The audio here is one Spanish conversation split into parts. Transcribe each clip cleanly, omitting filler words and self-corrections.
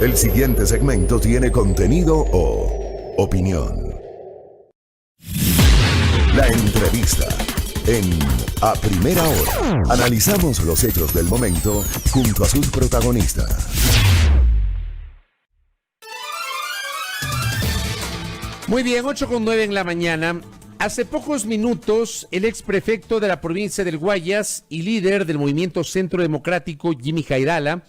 El siguiente segmento tiene contenido o opinión. La entrevista en A Primera Hora. Analizamos los hechos del momento junto a sus protagonistas. Muy bien, 8:09 en la mañana. Hace pocos minutos, el exprefecto de la provincia del Guayas y líder del movimiento Centro Democrático, Jimmy Jairala,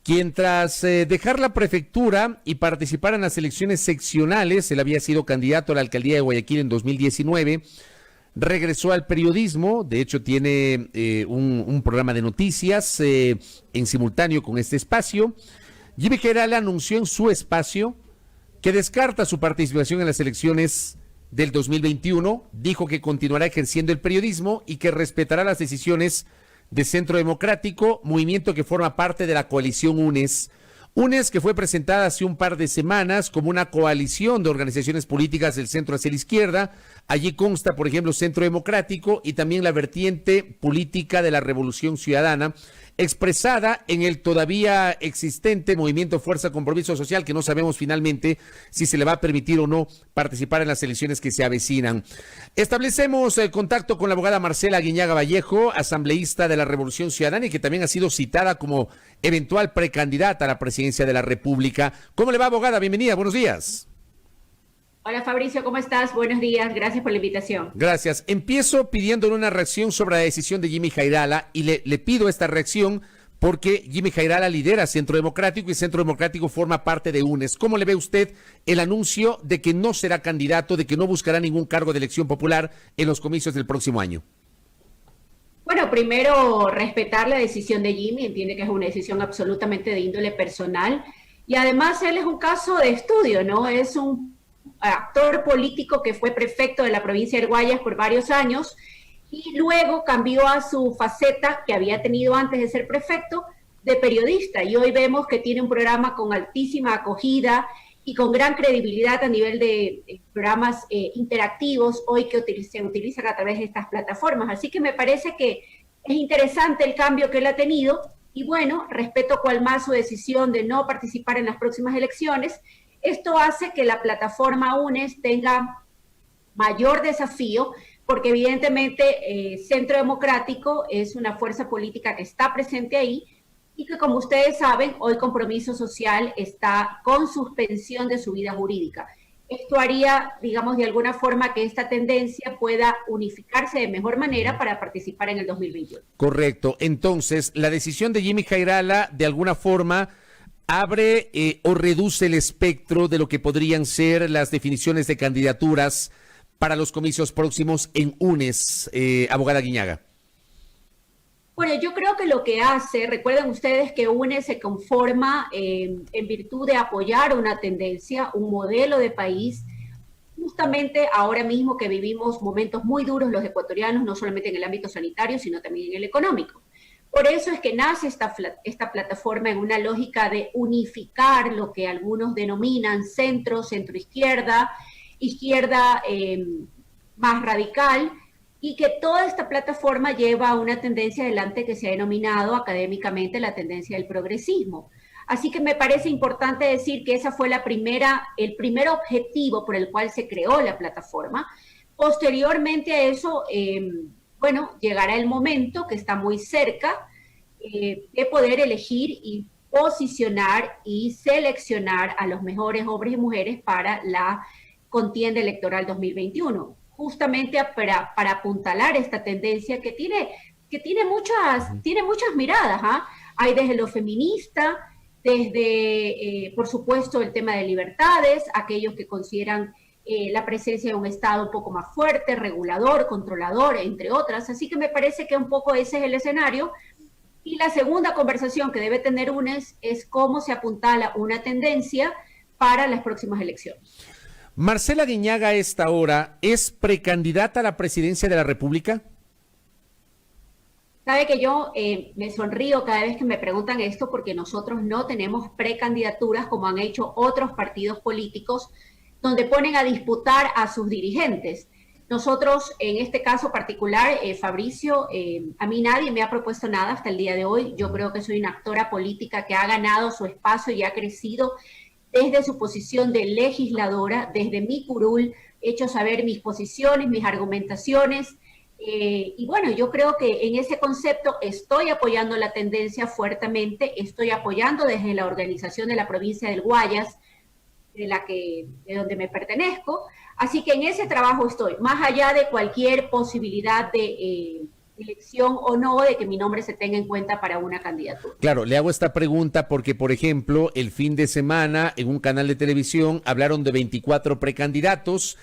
quien tras dejar la prefectura y participar en las elecciones seccionales, él había sido candidato a la alcaldía de Guayaquil en 2019, regresó al periodismo. De hecho tiene un programa de noticias en simultáneo con este espacio. Jimmy Jairala anunció en su espacio que descarta su participación en las elecciones del 2021, dijo que continuará ejerciendo el periodismo y que respetará las decisiones de Centro Democrático, movimiento que forma parte de la coalición UNES. UNES, que fue presentada hace un par de semanas como una coalición de organizaciones políticas del centro hacia la izquierda. Allí consta, por ejemplo, Centro Democrático y también la vertiente política de la Revolución Ciudadana, expresada en el todavía existente Movimiento Fuerza Compromiso Social, que no sabemos finalmente si se le va a permitir o no participar en las elecciones que se avecinan. Establecemos contacto con la abogada Marcela Guiñaga Vallejo, asambleísta de la Revolución Ciudadana y que también ha sido citada como eventual precandidata a la presidencia de la República. ¿Cómo le va, abogada? Bienvenida, buenos días. Hola Fabricio, ¿cómo estás? Buenos días, gracias por la invitación. Gracias. Empiezo pidiéndole una reacción sobre la decisión de Jimmy Jairala y le pido esta reacción porque Jimmy Jairala lidera Centro Democrático y Centro Democrático forma parte de UNES. ¿Cómo le ve usted el anuncio de que no será candidato, de que no buscará ningún cargo de elección popular en los comicios del próximo año? Bueno, primero respetar la decisión de Jimmy, entiende que es una decisión absolutamente de índole personal y además él es un caso de estudio, ¿no? Es un actor político que fue prefecto de la provincia del Guayas por varios años y luego cambió a su faceta que había tenido antes de ser prefecto de periodista y hoy vemos que tiene un programa con altísima acogida y con gran credibilidad a nivel de programas interactivos hoy que se utilizan a través de estas plataformas. Así que me parece que es interesante el cambio que él ha tenido y bueno, respeto cual más su decisión de no participar en las próximas elecciones. Esto hace que la plataforma UNES tenga mayor desafío porque evidentemente Centro Democrático es una fuerza política que está presente ahí y que como ustedes saben, hoy Compromiso Social está con suspensión de su vida jurídica. Esto haría, digamos, de alguna forma que esta tendencia pueda unificarse de mejor manera para participar en el 2021. Correcto. Entonces, la decisión de Jimmy Jairala, de alguna forma, abre o reduce el espectro de lo que podrían ser las definiciones de candidaturas para los comicios próximos en UNES, abogada Guiñaga. Bueno, yo creo que lo que hace, recuerden ustedes que UNES se conforma en virtud de apoyar una tendencia, un modelo de país, justamente ahora mismo que vivimos momentos muy duros los ecuatorianos, no solamente en el ámbito sanitario, sino también en el económico. Por eso es que nace esta plataforma en una lógica de unificar lo que algunos denominan centro, centro-izquierda, izquierda más radical, y que toda esta plataforma lleva a una tendencia adelante que se ha denominado académicamente la tendencia del progresismo. Así que me parece importante decir que esa fue el primer objetivo por el cual se creó la plataforma. Posteriormente a eso, bueno, llegará el momento que está muy cerca de poder elegir y posicionar y seleccionar a los mejores hombres y mujeres para la contienda electoral 2021, justamente para apuntalar esta tendencia que tiene muchas miradas, ¿ah? Hay desde lo feminista, desde, por supuesto, el tema de libertades, aquellos que consideran la presencia de un Estado un poco más fuerte, regulador, controlador, entre otras. Así que me parece que un poco ese es el escenario. Y la segunda conversación que debe tener UNES es cómo se apuntala una tendencia para las próximas elecciones. Marcela Guiñaga a esta hora es precandidata a la presidencia de la República. Sabe que yo me sonrío cada vez que me preguntan esto porque nosotros no tenemos precandidaturas como han hecho otros partidos políticos donde ponen a disputar a sus dirigentes. Nosotros, en este caso particular, Fabricio, a mí nadie me ha propuesto nada hasta el día de hoy. Yo creo que soy una actora política que ha ganado su espacio y ha crecido desde su posición de legisladora, desde mi curul, he hecho saber mis posiciones, mis argumentaciones. Y bueno, yo creo que en ese concepto estoy apoyando la tendencia fuertemente, estoy apoyando desde la organización de la provincia del Guayas, de donde me pertenezco. Así que en ese trabajo estoy, más allá de cualquier posibilidad de elección o no, de que mi nombre se tenga en cuenta para una candidatura. Claro, le hago esta pregunta porque, por ejemplo, el fin de semana en un canal de televisión hablaron de 24 precandidatos.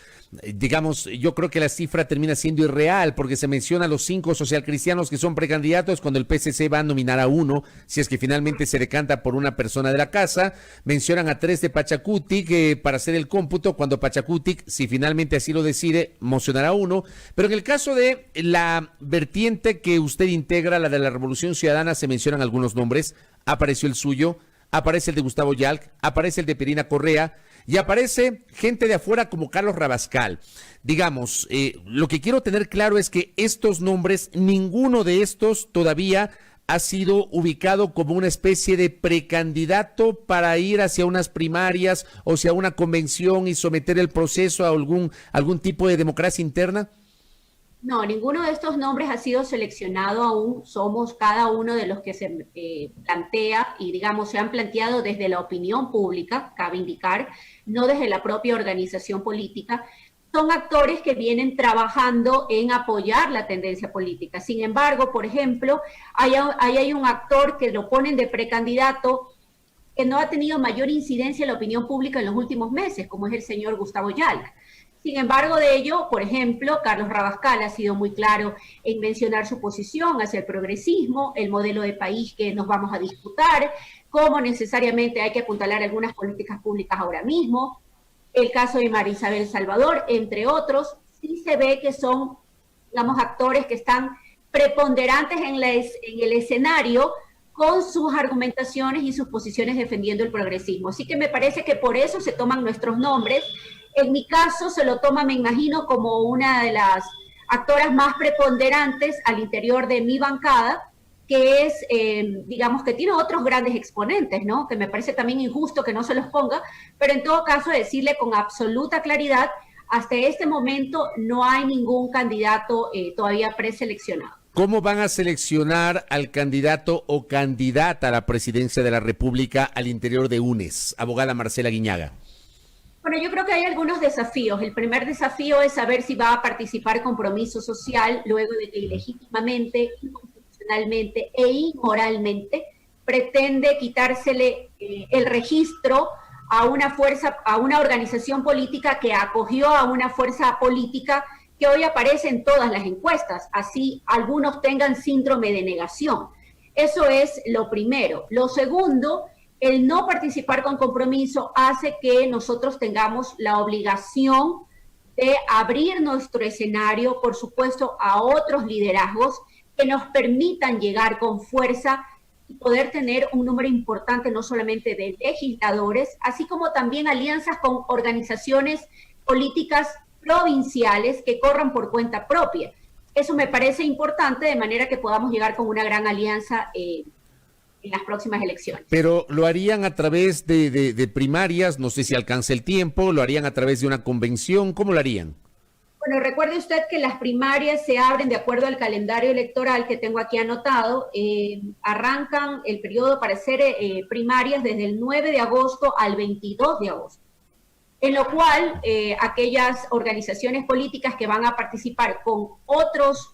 Digamos, yo creo que la cifra termina siendo irreal porque se menciona a los 5 socialcristianos que son precandidatos cuando el PSC va a nominar a uno, si es que finalmente se decanta por una persona de la casa. Mencionan a 3 de Pachacutic para hacer el cómputo, cuando Pachacutic, si finalmente así lo decide, mocionará a uno. Pero en el caso de la vertiente que usted integra, la de la Revolución Ciudadana, se mencionan algunos nombres. Apareció el suyo, aparece el de Gustavo Yalc, aparece el de Pirina Correa, y aparece gente de afuera como Carlos Rabascal. Digamos, lo que quiero tener claro es que estos nombres, ninguno de estos todavía ha sido ubicado como una especie de precandidato para ir hacia unas primarias o hacia una convención y someter el proceso a algún tipo de democracia interna. No, ninguno de estos nombres ha sido seleccionado aún. Somos cada uno de los que se plantea y, digamos, se han planteado desde la opinión pública, cabe indicar, no desde la propia organización política. Son actores que vienen trabajando en apoyar la tendencia política. Sin embargo, por ejemplo, ahí hay un actor que lo ponen de precandidato que no ha tenido mayor incidencia en la opinión pública en los últimos meses, como es el señor Gustavo Yalc. Sin embargo, de ello, por ejemplo, Carlos Rabascal ha sido muy claro en mencionar su posición hacia el progresismo, el modelo de país que nos vamos a disputar, cómo necesariamente hay que apuntalar algunas políticas públicas ahora mismo. El caso de María Isabel Salvador, entre otros, sí se ve que son, digamos, actores que están preponderantes en el escenario con sus argumentaciones y sus posiciones defendiendo el progresismo. Así que me parece que por eso se toman nuestros nombres. En mi caso se lo toma, me imagino, como una de las actoras más preponderantes al interior de mi bancada, que es, digamos, que tiene otros grandes exponentes, ¿no? Que me parece también injusto que no se los ponga, pero en todo caso decirle con absoluta claridad, hasta este momento no hay ningún candidato todavía preseleccionado. ¿Cómo van a seleccionar al candidato o candidata a la presidencia de la República al interior de UNES? Abogada Marcela Guiñaga. Bueno, yo creo que hay algunos desafíos. El primer desafío es saber si va a participar Compromiso Social luego de que ilegítimamente, inconstitucionalmente e inmoralmente pretende quitársele el registro a una organización política que acogió a una fuerza política que hoy aparece en todas las encuestas, así algunos tengan síndrome de negación. Eso es lo primero. Lo segundo, el no participar con compromiso hace que nosotros tengamos la obligación de abrir nuestro escenario, por supuesto, a otros liderazgos que nos permitan llegar con fuerza y poder tener un número importante no solamente de legisladores, así como también alianzas con organizaciones políticas provinciales que corran por cuenta propia. Eso me parece importante, de manera que podamos llegar con una gran alianza en las próximas elecciones. Pero lo harían a través de primarias, no sé si alcanza el tiempo, lo harían a través de una convención, ¿cómo lo harían? Bueno, recuerde usted que las primarias se abren de acuerdo al calendario electoral que tengo aquí anotado. Arrancan el periodo para hacer primarias desde el 9 de agosto al 22 de agosto. En lo cual, aquellas organizaciones políticas que van a participar con otros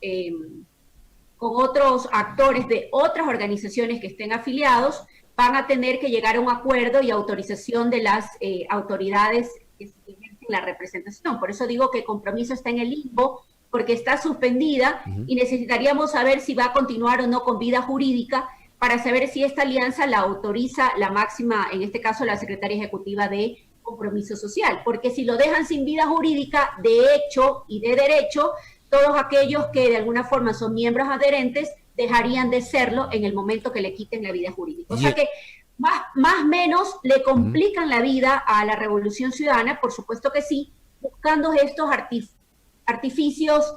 actores de otras organizaciones que estén afiliados, van a tener que llegar a un acuerdo y autorización de las autoridades que ejercen la representación. Por eso digo que Compromiso está en el limbo, porque está suspendida y necesitaríamos saber si va a continuar o no con vida jurídica para saber si esta alianza la autoriza la máxima, en este caso la secretaria ejecutiva de Compromiso Social, porque si lo dejan sin vida jurídica, de hecho y de derecho, todos aquellos que de alguna forma son miembros adherentes dejarían de serlo en el momento que le quiten la vida jurídica. O sea que más o menos le complican la vida a la Revolución Ciudadana, por supuesto que sí, buscando estos artificios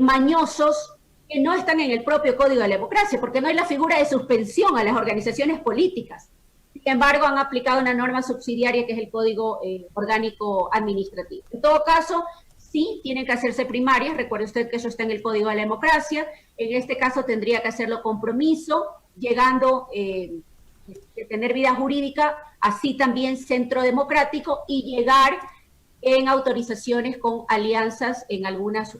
mañosos que no están en el propio Código de la Democracia, porque no hay la figura de suspensión a las organizaciones políticas. Sin embargo, han aplicado una norma subsidiaria que es el Código Orgánico Administrativo. En todo caso, sí, tienen que hacerse primarias. Recuerde usted que eso está en el Código de la Democracia. En este caso tendría que hacerlo compromiso, llegando de tener vida jurídica, así también centro democrático, y llegar en autorizaciones con alianzas en algunas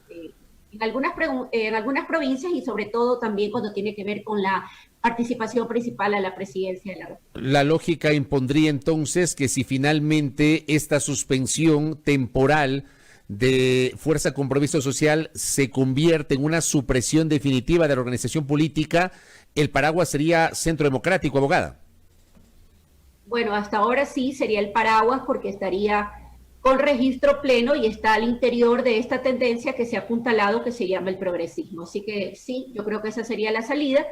provincias, y sobre todo también cuando tiene que ver con la participación principal a la presidencia de la República. La lógica impondría entonces que si finalmente esta suspensión temporal de Fuerza Compromiso Social se convierte en una supresión definitiva de la organización política, el paraguas sería Centro Democrático, abogada. Bueno, hasta ahora sí sería el paraguas, porque estaría con registro pleno y está al interior de esta tendencia que se ha apuntalado, que se llama el progresismo. Así que sí, yo creo que esa sería la salida.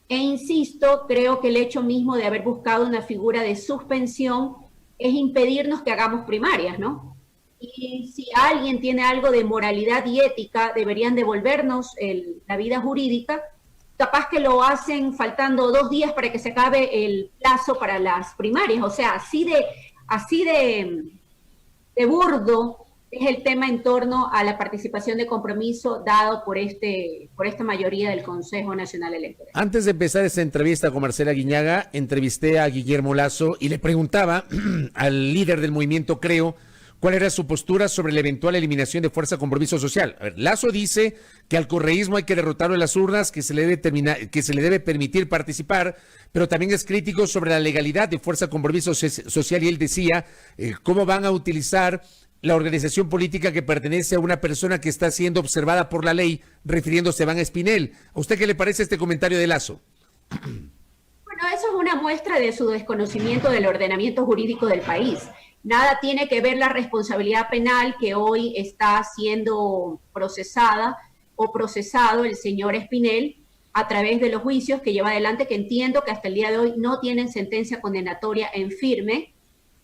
E insisto, creo que el hecho mismo de haber buscado una figura de suspensión es impedirnos que hagamos primarias, ¿no? Y si alguien tiene algo de moralidad y ética, deberían devolvernos la vida jurídica. Capaz que lo hacen faltando 2 días para que se acabe el plazo para las primarias. O sea, así de burdo es el tema en torno a la participación de compromiso dado por esta mayoría del Consejo Nacional Electoral. Antes de empezar esta entrevista con Marcela Guiñaga, entrevisté a Guillermo Lasso y le preguntaba al líder del movimiento Creo cuál era su postura sobre la eventual eliminación de Fuerza Compromiso Social. A ver, Lasso dice que al correísmo hay que derrotarlo en las urnas, que se le debe permitir participar, pero también es crítico sobre la legalidad de Fuerza Compromiso Social, y él decía cómo van a utilizar la organización política que pertenece a una persona que está siendo observada por la ley, refiriéndose a Iván Espinel. ¿A usted qué le parece este comentario de Lasso? Bueno, eso es una muestra de su desconocimiento del ordenamiento jurídico del país. Nada tiene que ver la responsabilidad penal que hoy está siendo procesada o procesado el señor Espinel a través de los juicios que lleva adelante, que entiendo que hasta el día de hoy no tienen sentencia condenatoria en firme.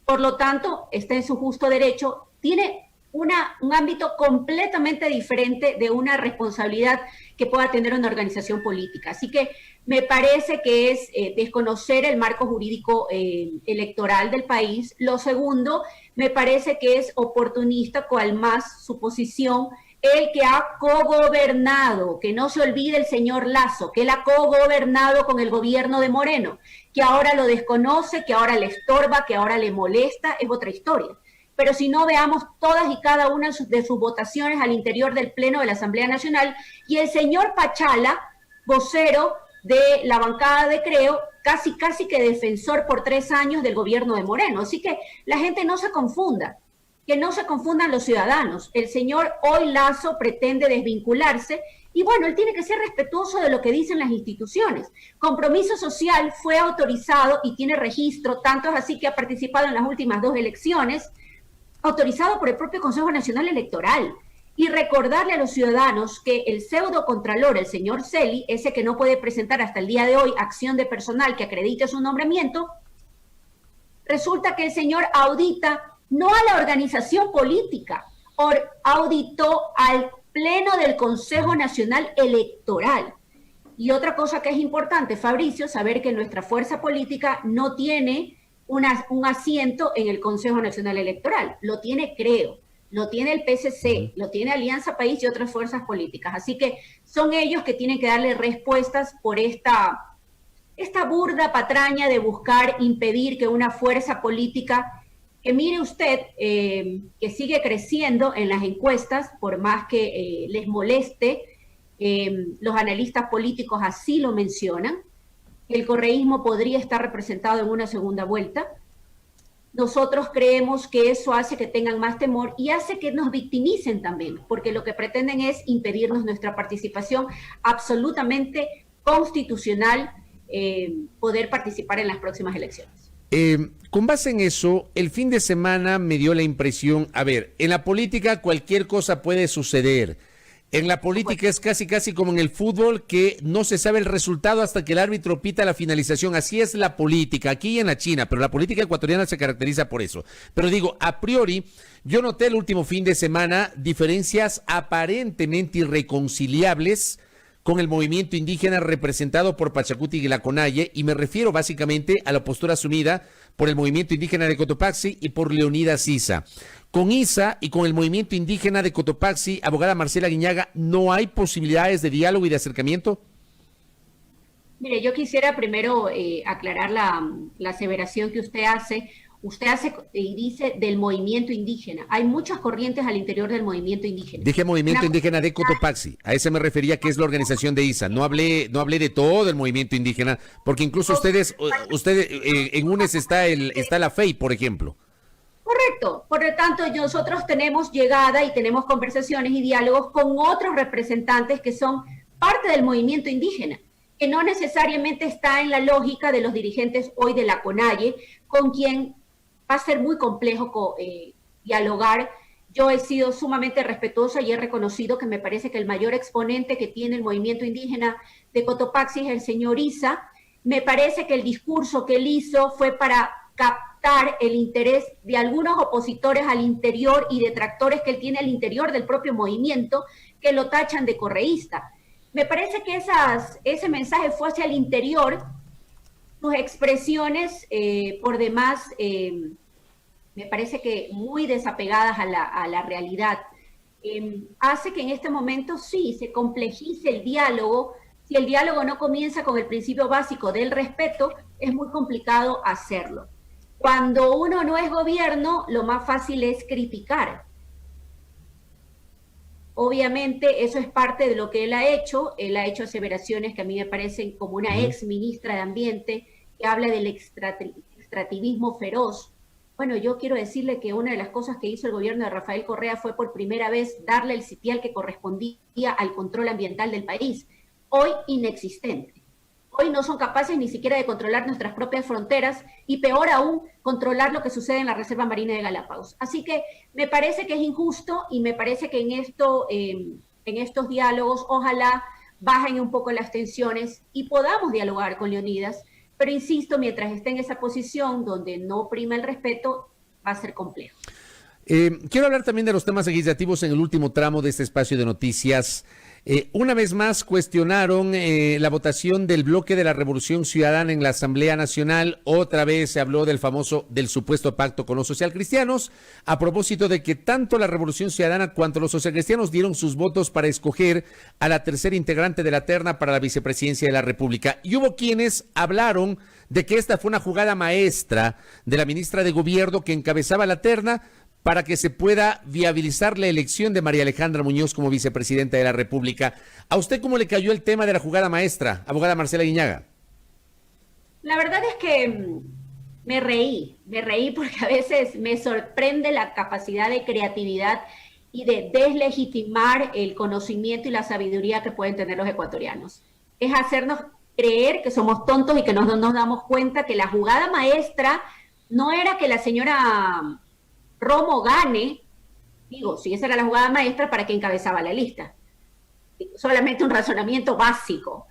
Por lo tanto, está en su justo derecho. Tiene un ámbito completamente diferente de una responsabilidad que pueda tener una organización política. Así que me parece que es desconocer el marco jurídico electoral del país. Lo segundo, me parece que es oportunista, cual más su posición, el que ha cogobernado, que no se olvide el señor Lasso, que él ha cogobernado con el gobierno de Moreno, que ahora lo desconoce, que ahora le estorba, que ahora le molesta, es otra historia. Pero si no, veamos todas y cada una de sus votaciones al interior del Pleno de la Asamblea Nacional, y el señor Pachala, vocero de la bancada de Creo, casi que defensor por 3 años del gobierno de Moreno. Así que la gente no se confunda, que no se confundan los ciudadanos. El señor hoy Lasso pretende desvincularse, y bueno, él tiene que ser respetuoso de lo que dicen las instituciones. Compromiso Social fue autorizado y tiene registro, tanto es así que ha participado en las últimas 2 elecciones, autorizado por el propio Consejo Nacional Electoral. Y recordarle a los ciudadanos que el pseudo contralor, el señor Celi, ese que no puede presentar hasta el día de hoy acción de personal que acredite su nombramiento, resulta que el señor audita no a la organización política, auditó al Pleno del Consejo Nacional Electoral. Y otra cosa que es importante, Fabricio, saber que nuestra fuerza política no tiene un asiento en el Consejo Nacional Electoral, lo tiene Creo, lo tiene el PSC, lo tiene Alianza País y otras fuerzas políticas. Así que son ellos que tienen que darle respuestas por esta burda patraña de buscar impedir que una fuerza política, que mire usted, que sigue creciendo en las encuestas, por más que les moleste, los analistas políticos así lo mencionan. El correísmo podría estar representado en una segunda vuelta. Nosotros creemos que eso hace que tengan más temor y hace que nos victimicen también, porque lo que pretenden es impedirnos nuestra participación absolutamente constitucional, poder participar en las próximas elecciones. Con base en eso, el fin de semana me dio la impresión, a ver, en la política cualquier cosa puede suceder. En la política es casi como en el fútbol, que no se sabe el resultado hasta que el árbitro pita la finalización. Así es la política, aquí y en la China, pero la política ecuatoriana se caracteriza por eso. Pero digo, a priori, yo noté el último fin de semana diferencias aparentemente irreconciliables con el movimiento indígena representado por Pachacuti y Glaconaye, y me refiero básicamente a la postura asumida por el movimiento indígena de Cotopaxi y por Leonidas Issa. Con Issa y con el movimiento indígena de Cotopaxi, abogada Marcela Guiñaga, ¿no hay posibilidades de diálogo y de acercamiento? Mire, yo quisiera primero aclarar la aseveración que usted hace. Usted hace y dice del movimiento indígena. Hay muchas corrientes al interior del movimiento indígena. Dije movimiento indígena de Cotopaxi. A ese me refería, que es la organización de Issa. No hablé de todo el movimiento indígena, porque incluso ustedes en UNES está la FEI, por ejemplo. Correcto. Por lo tanto, nosotros tenemos llegada y tenemos conversaciones y diálogos con otros representantes que son parte del movimiento indígena, que no necesariamente está en la lógica de los dirigentes hoy de la CONAIE, con quien va a ser muy complejo dialogar. Yo he sido sumamente respetuosa y he reconocido que me parece que el mayor exponente que tiene el movimiento indígena de Cotopaxi es el señor Issa. Me parece que el discurso que él hizo fue para captar el interés de algunos opositores al interior y detractores que él tiene al interior del propio movimiento, que lo tachan de correísta. Me parece que ese mensaje fue hacia el interior. Sus expresiones, por demás, me parece que muy desapegadas a la realidad, hace que en este momento sí se complejice el diálogo. Si el diálogo no comienza con el principio básico del respeto, es muy complicado hacerlo. Cuando uno no es gobierno, lo más fácil es criticar. Obviamente eso es parte de lo que él ha hecho. Él ha hecho aseveraciones que a mí me parecen como una ex ministra de Ambiente, que habla del extractivismo feroz. Bueno, yo quiero decirle que una de las cosas que hizo el gobierno de Rafael Correa fue por primera vez darle el sitial que correspondía al control ambiental del país, hoy inexistente. Hoy no son capaces ni siquiera de controlar nuestras propias fronteras y peor aún, controlar lo que sucede en la Reserva Marina de Galápagos. Así que me parece que es injusto y me parece que en estos diálogos ojalá bajen un poco las tensiones y podamos dialogar con Leonidas, pero insisto, mientras esté en esa posición donde no prima el respeto, va a ser complejo. Quiero hablar también de los temas legislativos en el último tramo de este espacio de noticias. Una vez más cuestionaron la votación del bloque de la Revolución Ciudadana en la Asamblea Nacional. Otra vez se habló del supuesto pacto con los socialcristianos, a propósito de que tanto la Revolución Ciudadana cuanto los socialcristianos dieron sus votos para escoger a la tercera integrante de la terna para la vicepresidencia de la República. Y hubo quienes hablaron de que esta fue una jugada maestra de la ministra de Gobierno que encabezaba la terna, para que se pueda viabilizar la elección de María Alejandra Muñoz como vicepresidenta de la República. ¿A usted cómo le cayó el tema de la jugada maestra, abogada Marcela Guiñaga? La verdad es que me reí porque a veces me sorprende la capacidad de creatividad y de deslegitimar el conocimiento y la sabiduría que pueden tener los ecuatorianos. Es hacernos creer que somos tontos y que no nos damos cuenta que la jugada maestra no era que la señora Romo gane, digo, si esa era la jugada maestra, ¿para qué encabezaba la lista? Solamente un razonamiento básico.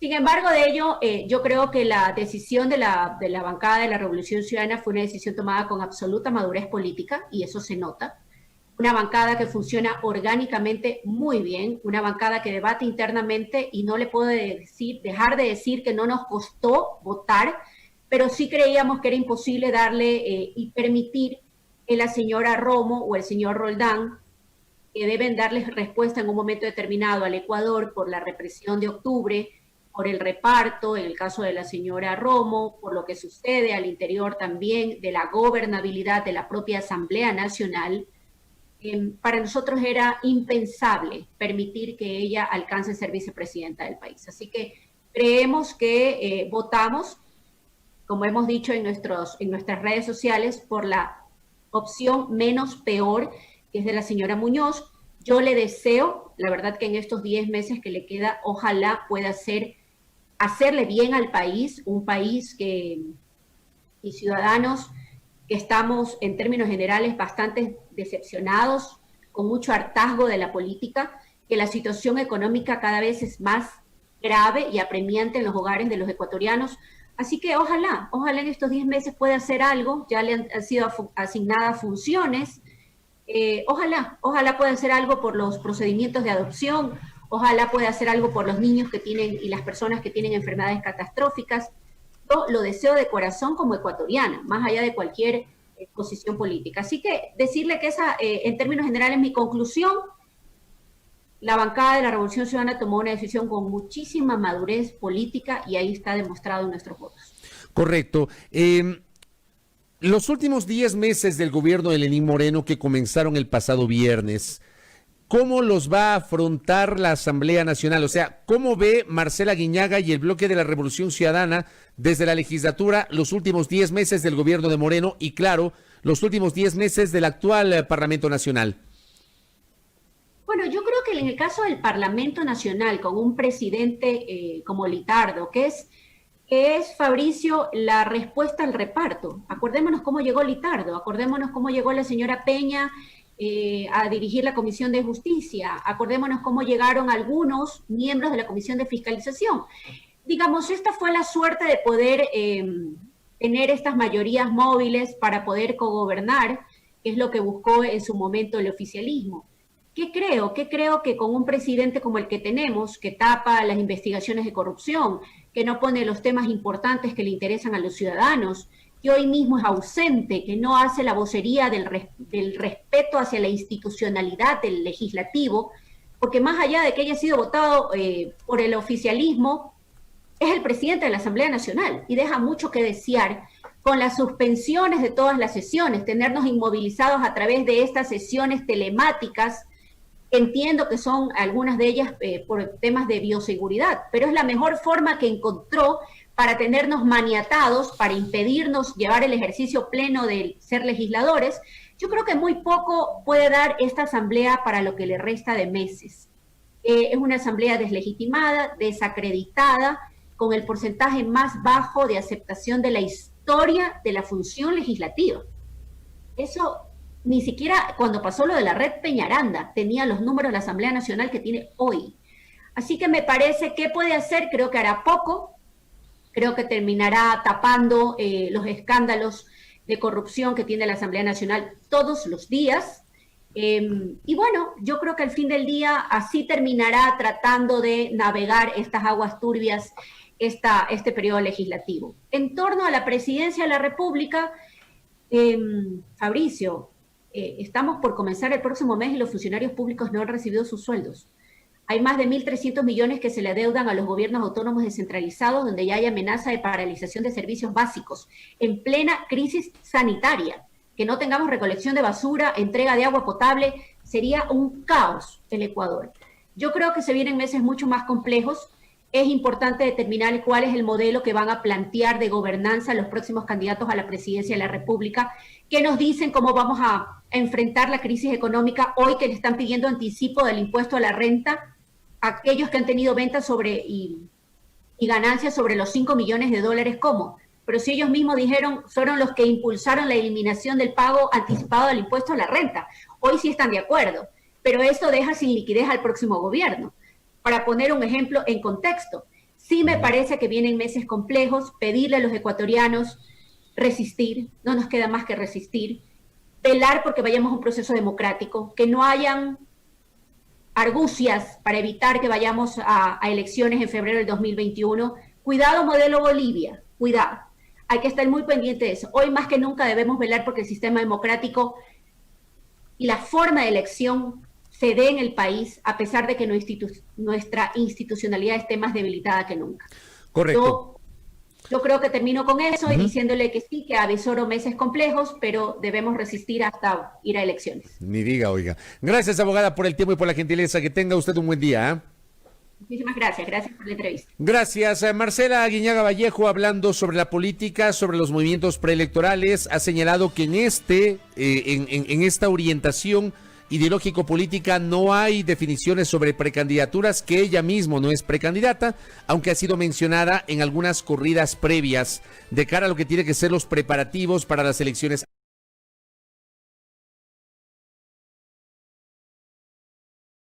Sin embargo, de ello, yo creo que la decisión de la bancada de la Revolución Ciudadana fue una decisión tomada con absoluta madurez política, y eso se nota. Una bancada que funciona orgánicamente muy bien, una bancada que debate internamente, y no le puedo dejar de decir que no nos costó votar, pero sí creíamos que era imposible darle y permitir que la señora Romo o el señor Roldán, que deben darles respuesta en un momento determinado al Ecuador por la represión de octubre, por el reparto, en el caso de la señora Romo, por lo que sucede al interior también de la gobernabilidad de la propia Asamblea Nacional, para nosotros era impensable permitir que ella alcance a ser vicepresidenta del país. Así que creemos que votamos, como hemos dicho en nuestras redes sociales, por la opción menos peor, que es de la señora Muñoz. Yo le deseo, la verdad, que en estos 10 meses que le queda, ojalá pueda hacerle bien al país, un país y ciudadanos que estamos en términos generales bastante decepcionados, con mucho hartazgo de la política, que la situación económica cada vez es más grave y apremiante en los hogares de los ecuatorianos. Así que ojalá en estos 10 meses pueda hacer algo, ya le han sido asignadas funciones, ojalá pueda hacer algo por los procedimientos de adopción, ojalá pueda hacer algo por los niños que tienen y las personas que tienen enfermedades catastróficas. Yo lo deseo de corazón como ecuatoriana, más allá de cualquier posición política. Así que decirle que esa, en términos generales, mi conclusión, la bancada de la Revolución Ciudadana tomó una decisión con muchísima madurez política y ahí está demostrado en nuestros votos. Correcto. Los últimos 10 meses del gobierno de Lenín Moreno que comenzaron el pasado viernes, ¿cómo los va a afrontar la Asamblea Nacional? O sea, ¿cómo ve Marcela Guiñaga y el bloque de la Revolución Ciudadana desde la legislatura los últimos 10 meses del gobierno de Moreno y, claro, los últimos 10 meses del actual Parlamento Nacional? Bueno, yo creo que en el caso del Parlamento Nacional, con un presidente como Litardo, que es, Fabricio, la respuesta al reparto. Acordémonos cómo llegó Litardo, acordémonos cómo llegó la señora Peña a dirigir la Comisión de Justicia, acordémonos cómo llegaron algunos miembros de la Comisión de Fiscalización. Digamos, esta fue la suerte de poder tener estas mayorías móviles para poder cogobernar, que es lo que buscó en su momento el oficialismo. ¿Qué creo? Que con un presidente como el que tenemos, que tapa las investigaciones de corrupción, que no pone los temas importantes que le interesan a los ciudadanos, que hoy mismo es ausente, que no hace la vocería del respeto hacia la institucionalidad del legislativo, porque más allá de que haya sido votado por el oficialismo, es el presidente de la Asamblea Nacional y deja mucho que desear con las suspensiones de todas las sesiones, tenernos inmovilizados a través de estas sesiones telemáticas. Entiendo que son algunas de ellas por temas de bioseguridad, pero es la mejor forma que encontró para tenernos maniatados, para impedirnos llevar el ejercicio pleno de ser legisladores. Yo creo que muy poco puede dar esta asamblea para lo que le resta de meses. Es una asamblea deslegitimada, desacreditada, con el porcentaje más bajo de aceptación de la historia de la función legislativa. Eso ni siquiera cuando pasó lo de la red Peñaranda tenía los números de la Asamblea Nacional que tiene hoy. Así que me parece que puede hacer, creo que hará poco, creo que terminará tapando los escándalos de corrupción que tiene la Asamblea Nacional todos los días. Y bueno, yo creo que al fin del día así terminará tratando de navegar estas aguas turbias este periodo legislativo. En torno a la presidencia de la República, Fabricio, estamos por comenzar el próximo mes y los funcionarios públicos no han recibido sus sueldos. Hay más de 1.300 millones que se le adeudan a los gobiernos autónomos descentralizados, donde ya hay amenaza de paralización de servicios básicos, en plena crisis sanitaria. Que no tengamos recolección de basura, entrega de agua potable, sería un caos el Ecuador. Yo creo que se vienen meses mucho más complejos. Es importante determinar cuál es el modelo que van a plantear de gobernanza los próximos candidatos a la presidencia de la República, que nos dicen cómo vamos a enfrentar la crisis económica hoy que le están pidiendo anticipo del impuesto a la renta a aquellos que han tenido ventas y ganancias sobre los 5 millones de dólares, ¿cómo? Pero si ellos mismos dijeron, fueron los que impulsaron la eliminación del pago anticipado del impuesto a la renta. Hoy sí están de acuerdo, pero eso deja sin liquidez al próximo gobierno. Para poner un ejemplo en contexto, sí me parece que vienen meses complejos, pedirle a los ecuatorianos resistir, no nos queda más que resistir, velar porque vayamos a un proceso democrático, que no hayan argucias para evitar que vayamos a elecciones en febrero del 2021. Cuidado modelo Bolivia, cuidado. Hay que estar muy pendiente de eso. Hoy más que nunca debemos velar porque el sistema democrático y la forma de elección se dé en el país, a pesar de que nuestra institucionalidad esté más debilitada que nunca. Correcto. Yo creo que termino con eso y diciéndole que sí, que avisoro meses complejos, pero debemos resistir hasta ir a elecciones. Ni diga, oiga. Gracias, abogada, por el tiempo y por la gentileza. Que tenga usted un buen día, ¿eh? Muchísimas gracias. Gracias por la entrevista. Gracias. Marcela Guiñaga Vallejo, hablando sobre la política, sobre los movimientos preelectorales, ha señalado que en esta orientación ideológico-política no hay definiciones sobre precandidaturas, que ella misma no es precandidata, aunque ha sido mencionada en algunas corridas previas de cara a lo que tiene que ser los preparativos para las elecciones.